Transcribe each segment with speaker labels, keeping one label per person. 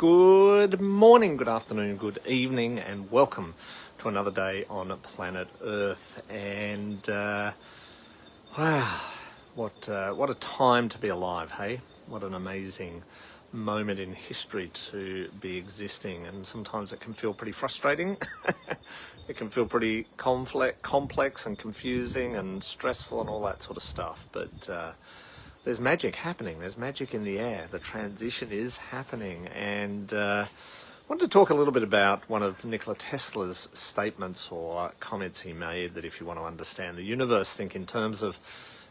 Speaker 1: Good morning, good afternoon, good evening, and welcome to another day on planet Earth. And wow, what a time to be alive, hey? What an amazing moment in history to be existing. And sometimes it can feel pretty frustrating. It can feel pretty complex and confusing and stressful and all that sort of stuff. But there's magic happening. There's magic in the air. The transition is happening. And I wanted to talk a little bit about one of Nikola Tesla's statements or comments he made, that if you want to understand the universe, think in terms of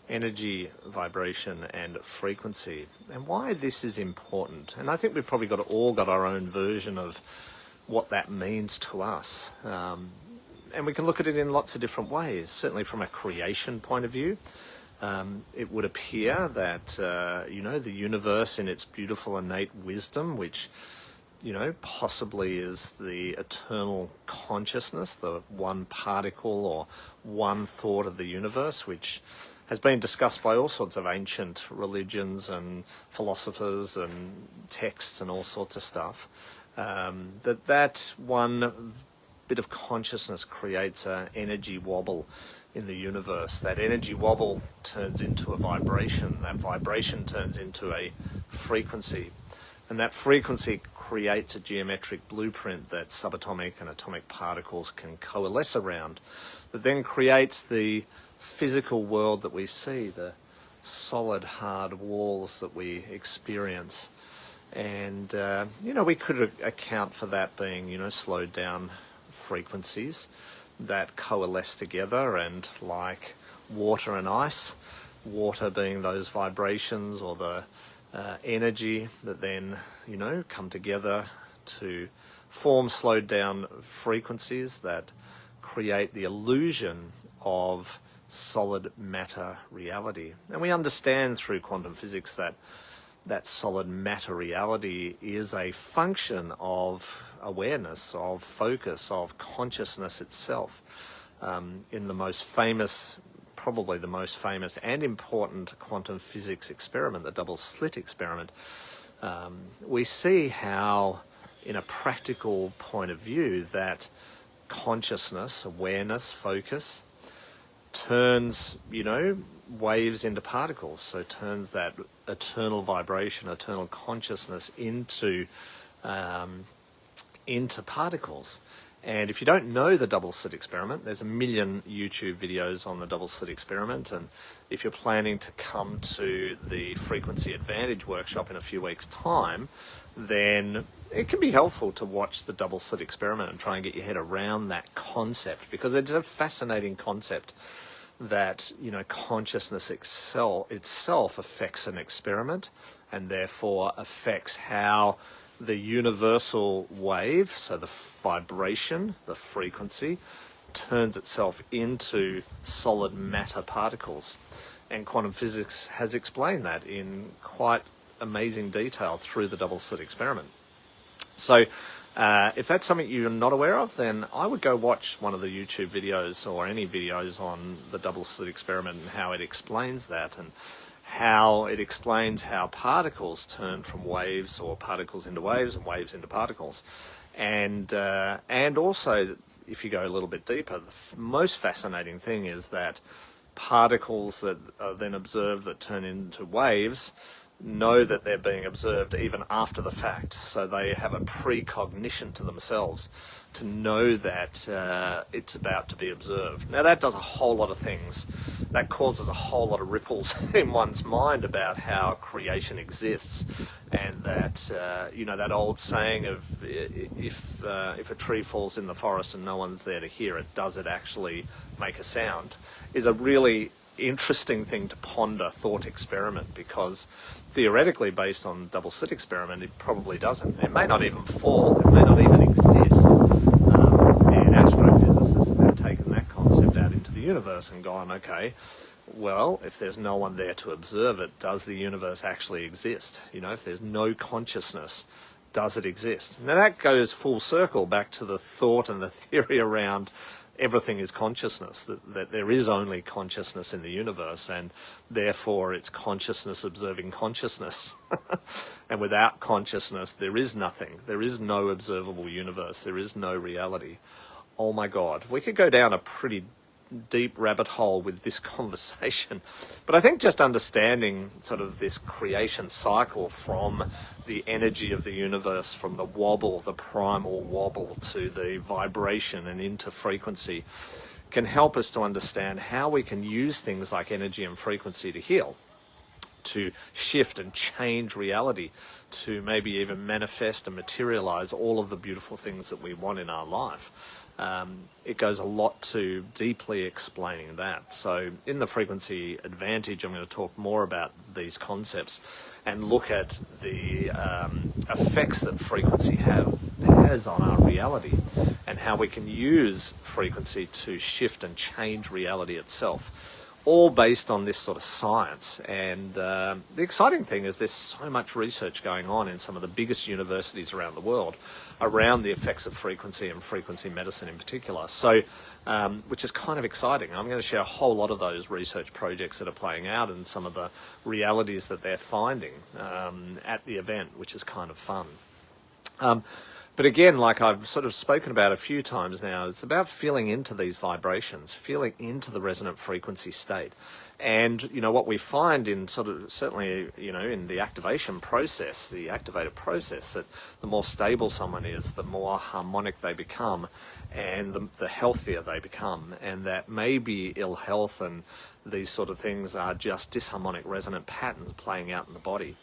Speaker 1: energy, vibration, and frequency, and why this is important. And I think we've probably all got our own version of what that means to us. And we can look at it in lots of different ways, certainly from a creation point of view. It would appear that, the universe in its beautiful innate wisdom, which, possibly is the eternal consciousness, the one particle or one thought of the universe, which has been discussed by all sorts of ancient religions and philosophers and texts and all sorts of stuff, that one bit of consciousness creates an energy wobble in the universe. That energy wobble turns into a vibration. That vibration turns into a frequency. And that frequency creates a geometric blueprint that subatomic and atomic particles can coalesce around, that then creates the physical world that we see, the solid, hard walls that we experience. And, we could account for that being, slowed down frequencies that coalesce together, and like water and ice, water being those vibrations or the energy that then, come together to form slowed down frequencies that create the illusion of solid matter reality. And we understand through quantum physics that solid matter reality is a function of awareness, of focus, of consciousness itself. In the most famous, probably the most famous and important quantum physics experiment, the double-slit experiment, we see how, in a practical point of view, that consciousness, awareness, focus turns, waves into particles. So turns that eternal vibration, eternal consciousness into particles. And if you don't know the double-slit experiment, there's a million YouTube videos on the double-slit experiment. And if you're planning to come to the Frequency Advantage workshop in a few weeks' time, then it can be helpful to watch the double-slit experiment and try and get your head around that concept, because it's a fascinating concept that, consciousness itself affects an experiment, and therefore affects how the universal wave, so the vibration, the frequency, turns itself into solid matter particles. And quantum physics has explained that in quite amazing detail through the double-slit experiment. So if that's something you're not aware of, then I would go watch one of the YouTube videos or any videos on the double-slit experiment and how it explains that, and how it explains how particles turn from waves, or particles into waves, and waves into particles. And also, if you go a little bit deeper, the most fascinating thing is that particles that are then observed that turn into waves know that they're being observed even after the fact. So they have a precognition to themselves to know that it's about to be observed. Now that does a whole lot of things. That causes a whole lot of ripples in one's mind about how creation exists, and that, that old saying of if a tree falls in the forest and no one's there to hear it, does it actually make a sound, is a really interesting thing to ponder, thought experiment, because theoretically, based on double-slit experiment, it probably doesn't. It may not even fall, it may not even exist. And astrophysicists have taken that concept out into the universe and gone, okay, well, if there's no one there to observe it, does the universe actually exist? If there's no consciousness, does it exist? Now that goes full circle back to the thought and the theory around everything is consciousness, that there is only consciousness in the universe, and therefore it's consciousness observing consciousness. And without consciousness, there is nothing. There is no observable universe. There is no reality. Oh my God, we could go down a pretty deep rabbit hole with this conversation, but I think just understanding sort of this creation cycle from the energy of the universe, from the wobble, the primal wobble, to the vibration and into frequency, can help us to understand how we can use things like energy and frequency to heal, to shift and change reality, to maybe even manifest and materialize all of the beautiful things that we want in our life. It goes a lot to deeply explaining that. So in the frequency advantage, I'm going to talk more about these concepts and look at the effects that frequency has on our reality, and how we can use frequency to shift and change reality itself, all based on this sort of science. And the exciting thing is there's so much research going on in some of the biggest universities around the world around the effects of frequency, and frequency medicine in particular. So, which is kind of exciting. I'm going to share a whole lot of those research projects that are playing out and some of the realities that they're finding at the event, which is kind of fun. But again, like I've sort of spoken about a few times now, it's about feeling into these vibrations, feeling into the resonant frequency state. And, you know, what we find in sort of, certainly, you know, in the activation process, the activated process, that the more stable someone is, the more harmonic they become, and the healthier they become. And that maybe ill health and these sort of things are just disharmonic resonant patterns playing out in the body.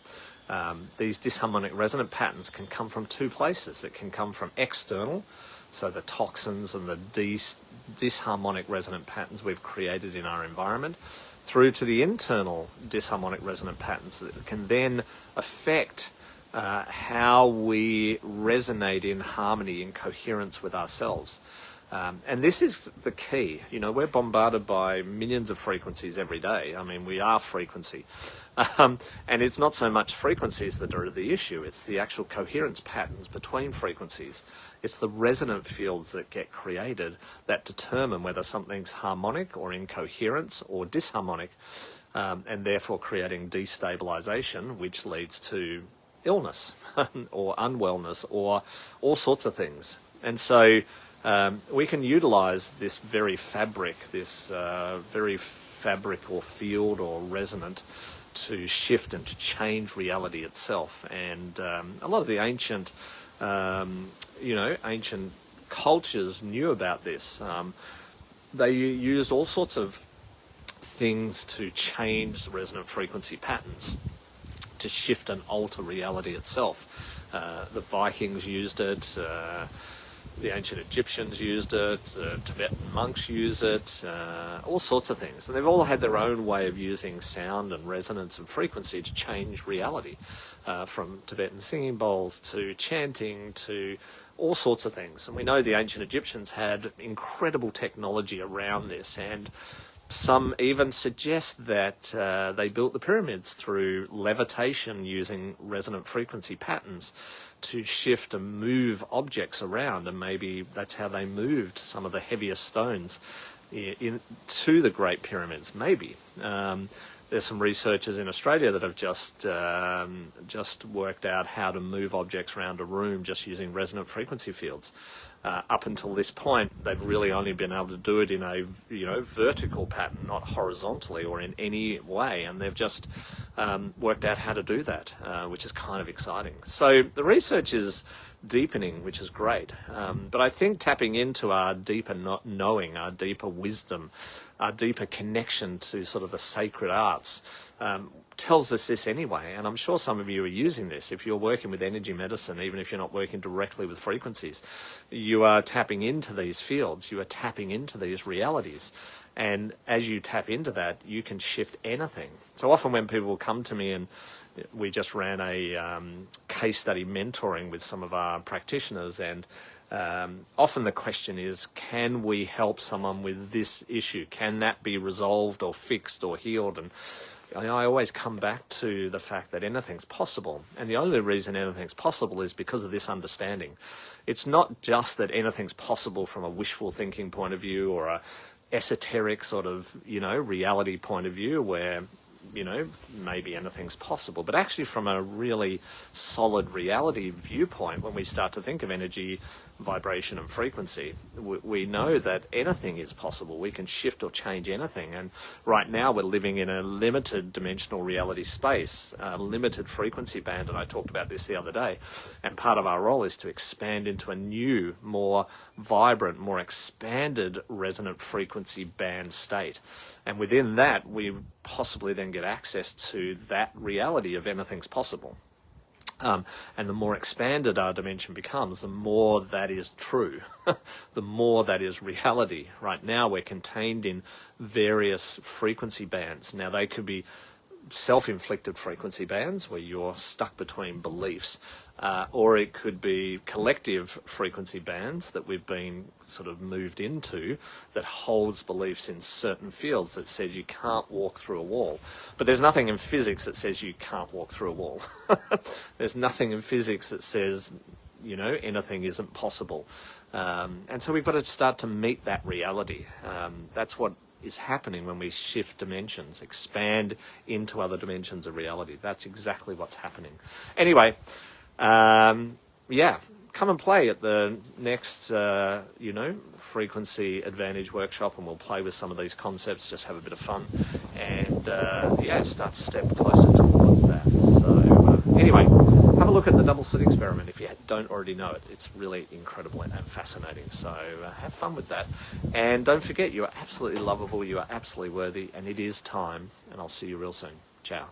Speaker 1: These disharmonic resonant patterns can come from two places. It can come from external, so the toxins and the disharmonic resonant patterns we've created in our environment, through to the internal disharmonic resonant patterns that can then affect how we resonate in harmony, in coherence with ourselves. And this is the key. You know, we're bombarded by millions of frequencies every day. I mean, we are frequency. And it's not so much frequencies that are the issue, it's the actual coherence patterns between frequencies. It's the resonant fields that get created that determine whether something's harmonic or in coherence or disharmonic, and therefore creating destabilization, which leads to illness or unwellness or all sorts of things. And so we can utilize this very fabric, or field or resonant, to shift and to change reality itself. And a lot of the ancient ancient cultures knew about this. They used all sorts of things to change the resonant frequency patterns, to shift and alter reality itself. The Vikings used it, the ancient Egyptians used it, Tibetan monks use it, all sorts of things. And they've all had their own way of using sound and resonance and frequency to change reality, from Tibetan singing bowls to chanting to all sorts of things. And we know the ancient Egyptians had incredible technology around this, and some even suggest that they built the pyramids through levitation using resonant frequency patterns to shift and move objects around, and maybe that's how they moved some of the heaviest stones to the Great Pyramids, maybe. There's some researchers in Australia that have just worked out how to move objects around a room just using resonant frequency fields. Up until this point, they've really only been able to do it in a vertical pattern, not horizontally or in any way, and they've just worked out how to do that, which is kind of exciting. So the research is deepening, which is great, but I think tapping into our deeper knowing, our deeper wisdom, our deeper connection to sort of the sacred arts tells us this anyway, and I'm sure some of you are using this. If you're working with energy medicine, even if you're not working directly with frequencies, you are tapping into these fields, you are tapping into these realities, and as you tap into that, you can shift anything. So often when people come to me, and we just ran a case study mentoring with some of our practitioners, and often the question is, can we help someone with this issue? Can that be resolved or fixed or healed? And I always come back to the fact that anything's possible. And the only reason anything's possible is because of this understanding. It's not just that anything's possible from a wishful thinking point of view or a esoteric sort of, reality point of view where, maybe anything's possible. But actually from a really solid reality viewpoint, when we start to think of energy, vibration and frequency, we know that anything is possible. We can shift or change anything. And right now we're living in a limited dimensional reality space, a limited frequency band, and I talked about this the other day. And part of our role is to expand into a new, more vibrant, more expanded resonant frequency band state. And within that, we possibly then get access to that reality of anything's possible. And the more expanded our dimension becomes, the more that is true, the more that is reality. Right now, we're contained in various frequency bands. Now, they could be self-inflicted frequency bands where you're stuck between beliefs, or it could be collective frequency bands that we've been sort of moved into that holds beliefs in certain fields that says you can't walk through a wall. But there's nothing in physics that says you can't walk through a wall. There's nothing in physics that says, anything isn't possible. And so we've got to start to meet that reality. That's what is happening when we shift dimensions, expand into other dimensions of reality. That's exactly what's happening. Anyway, come and play at the next, frequency advantage workshop, and we'll play with some of these concepts, just have a bit of fun, and start to step closer towards that. So anyway, have a look at the double-slit experiment if you don't already know it. It's really incredible and fascinating. So have fun with that. And don't forget, you are absolutely lovable, you are absolutely worthy, and it is time. And I'll see you real soon. Ciao.